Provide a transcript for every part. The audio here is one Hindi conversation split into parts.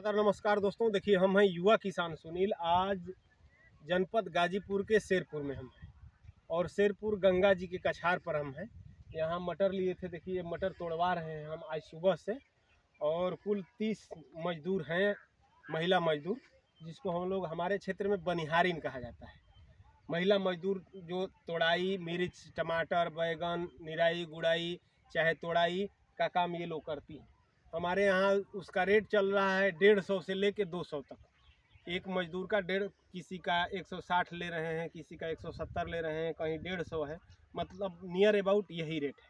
आदर नमस्कार दोस्तों। देखिए, हम हैं युवा किसान सुनील। आज जनपद गाजीपुर के शेरपुर में हम हैं और शेरपुर गंगा जी के कछार पर हम हैं। यहाँ मटर लिए थे। देखिए, मटर तोड़वा रहे हैं हम आज सुबह से। और कुल 30 मजदूर हैं, महिला मजदूर, जिसको हम लोग हमारे क्षेत्र में बनिहारिन कहा जाता है। महिला मजदूर जो तोड़ाई, मिर्च, टमाटर, बैगन, निराई गुड़ाई चाहे तोड़ाई का काम ये लोग करती हैं। हमारे यहाँ उसका रेट चल रहा है 150 से लेके 200 तक। एक मजदूर का किसी का 160 ले रहे हैं, किसी का 170 ले रहे हैं, कहीं 150 है। मतलब नियर अबाउट यही रेट है।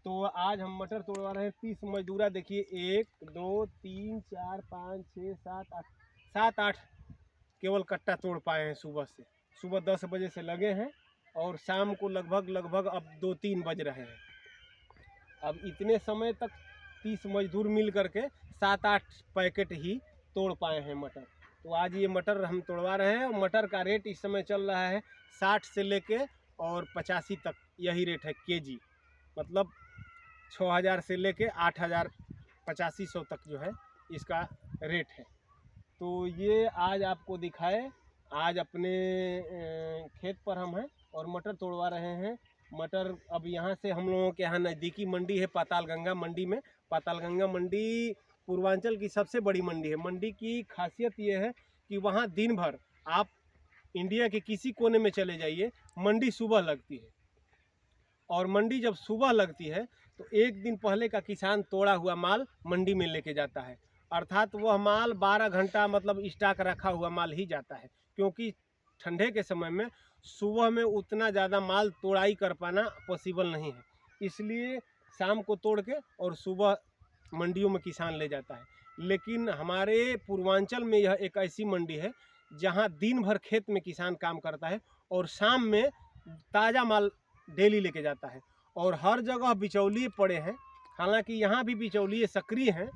तो आज हम मटर तोड़वा रहे हैं। 30 मजदूरा। देखिए, 1 2 3 4 5 6 7 8 7-8 केवल कट्टा तोड़ पाए हैं सुबह से। सुबह 10 बजे से लगे हैं और शाम को लगभग अब 2-3 बज रहे हैं। अब इतने समय तक 30 मजदूर मिल करके 7-8 पैकेट ही तोड़ पाए हैं मटर। तो आज ये मटर हम तोड़वा रहे हैं। और मटर का रेट इस समय चल रहा है 60 से लेके और 85 तक, यही रेट है केजी। मतलब 6000 से लेके 8000 8500 तक जो है इसका रेट है। तो ये आज आपको दिखाए। आज अपने खेत पर हम हैं और मटर तोड़वा रहे हैं। मटर अब यहाँ से हम लोगों के यहाँ नज़दीकी मंडी है पातालगंगा मंडी में। पातालगंगा मंडी पूर्वांचल की सबसे बड़ी मंडी है। मंडी की खासियत ये है कि वहाँ दिन भर आप इंडिया के किसी कोने में चले जाइए, मंडी सुबह लगती है। और मंडी जब सुबह लगती है तो एक दिन पहले का किसान तोड़ा हुआ माल मंडी में लेके जाता है। अर्थात वह माल 12 घंटा मतलब स्टॉक रखा हुआ माल ही जाता है, क्योंकि ठंडे के समय में सुबह में उतना ज़्यादा माल तोड़ाई कर पाना पॉसिबल नहीं है। इसलिए शाम को तोड़ के और सुबह मंडियों में किसान ले जाता है। लेकिन हमारे पूर्वांचल में यह एक ऐसी मंडी है जहां दिन भर खेत में किसान काम करता है और शाम में ताज़ा माल डेली लेके जाता है। और हर जगह बिचौलिए पड़े हैं। हालांकि यहाँ भी बिचौलिए सक्रिय हैं,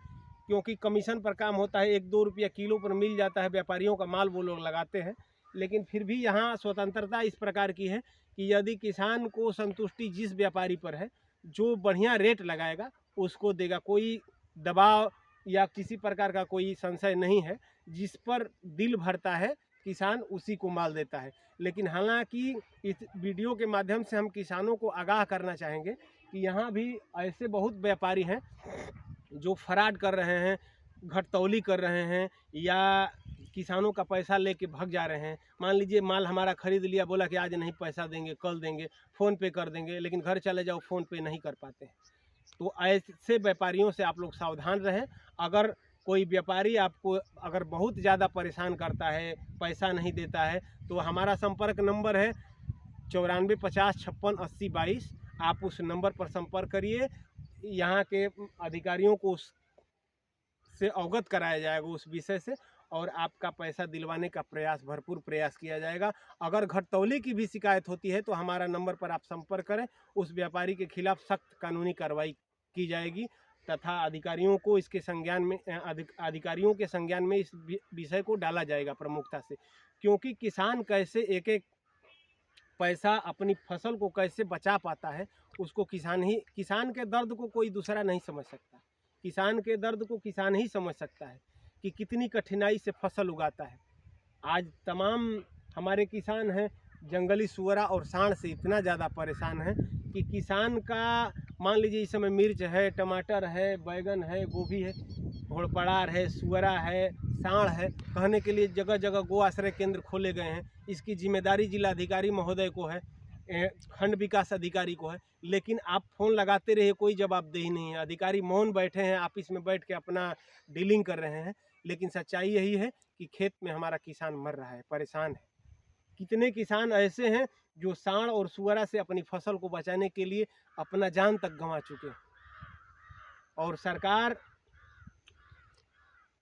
क्योंकि कमीशन पर काम होता है। 1-2 रुपया किलो पर मिल जाता है। व्यापारियों का माल वो लोग लगाते हैं। लेकिन फिर भी यहाँ स्वतंत्रता इस प्रकार की है कि यदि किसान को संतुष्टि जिस व्यापारी पर है, जो बढ़िया रेट लगाएगा उसको देगा। कोई दबाव या किसी प्रकार का कोई संशय नहीं है। जिस पर दिल भरता है किसान उसी को माल देता है। लेकिन हालांकि इस वीडियो के माध्यम से हम किसानों को आगाह करना चाहेंगे कि यहाँ भी ऐसे बहुत व्यापारी हैं जो फ्रॉड कर रहे हैं, घटतौली कर रहे हैं या किसानों का पैसा लेके भाग जा रहे हैं। मान लीजिए माल हमारा खरीद लिया, बोला कि आज नहीं पैसा देंगे, कल देंगे, फ़ोन पे कर देंगे, लेकिन घर चले जाओ फ़ोन पे नहीं कर पाते हैं। तो ऐसे व्यापारियों से आप लोग सावधान रहें। अगर कोई व्यापारी आपको अगर बहुत ज़्यादा परेशान करता है, पैसा नहीं देता है, तो हमारा संपर्क नंबर है 94 50 56 80 22। आप उस नंबर पर संपर्क करिए। यहाँ के अधिकारियों को से अवगत कराया जाएगा उस विषय से, और आपका पैसा दिलवाने का भरपूर प्रयास किया जाएगा। अगर घटतौली की भी शिकायत होती है तो हमारा नंबर पर आप संपर्क करें। उस व्यापारी के खिलाफ सख्त कानूनी कार्रवाई की जाएगी तथा अधिकारियों को इसके संज्ञान में अधिकारियों के संज्ञान में इस विषय को डाला जाएगा प्रमुखता से। क्योंकि किसान कैसे एक एक पैसा अपनी फसल को कैसे बचा पाता है, उसको किसान के दर्द को कोई दूसरा नहीं समझ सकता। किसान के दर्द को किसान ही समझ सकता है कि कितनी कठिनाई से फसल उगाता है। आज तमाम हमारे किसान हैं जंगली सुअरा और सांड से इतना ज़्यादा परेशान हैं कि किसान का मान लीजिए इस समय मिर्च है, टमाटर है, बैगन है, गोभी है, घोड़पड़ार है, सुअरा है, सांड है, कहने के लिए जगह जगह गो आश्रय केंद्र खोले गए हैं। इसकी जिम्मेदारी जिलाधिकारी महोदय को है, खंड विकास अधिकारी को है। लेकिन आप फ़ोन लगाते रहिए, कोई जवाबदेही नहीं है। अधिकारी मौन बैठे हैं, ऑफिस में बैठ के अपना डीलिंग कर रहे हैं। लेकिन सच्चाई यही है कि खेत में हमारा किसान मर रहा है, परेशान है। कितने किसान ऐसे हैं जो सांड और सुअरा से अपनी फसल को बचाने के लिए अपना जान तक गंवा चुके हैं, और सरकार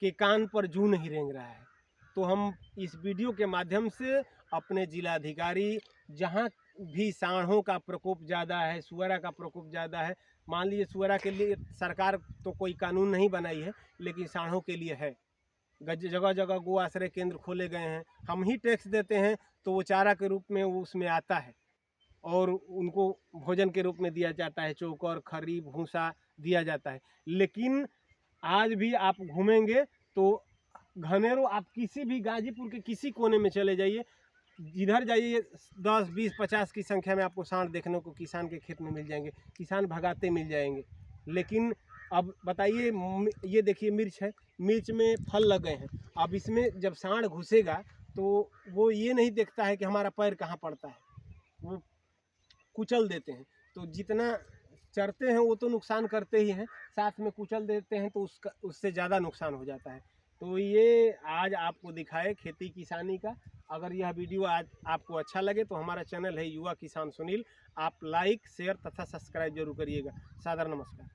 के कान पर जूं नहीं रेंग रहा है। तो हम इस वीडियो के माध्यम से अपने जिलाधिकारी, जहां भी सांडों का प्रकोप ज़्यादा है, सुअरा का प्रकोप ज़्यादा है, मान लीजिए सुअरा के लिए सरकार तो कोई कानून नहीं बनाई है, लेकिन सांडों के लिए है। जगह जगह गो आश्रय केंद्र खोले गए हैं। हम ही टैक्स देते हैं तो वो चारा के रूप में वो उसमें आता है और उनको भोजन के रूप में दिया जाता है। चोकर, खरी, भूसा दिया जाता है। लेकिन आज भी आप घूमेंगे तो घनेरों आप किसी भी गाजीपुर के किसी कोने में चले जाइए, जिधर जाइए 10, 20, 50 की संख्या में आपको सांड देखने को किसान के खेत में मिल जाएंगे, किसान भगाते मिल जाएंगे। लेकिन अब बताइए, ये देखिए मिर्च है, मिर्च में फल लग गए हैं। अब इसमें जब सांड घुसेगा तो वो ये नहीं देखता है कि हमारा पैर कहाँ पड़ता है, वो कुचल देते हैं। तो जितना चरते हैं वो तो नुकसान करते ही हैं, साथ में कुचल देते हैं तो उससे ज़्यादा नुकसान हो जाता है। तो ये आज आपको दिखाए खेती किसानी का। अगर यह वीडियो आज आपको अच्छा लगे तो हमारा चैनल है युवा किसान सुनील, आप लाइक, शेयर तथा सब्सक्राइब जरूर करिएगा। सादर नमस्कार।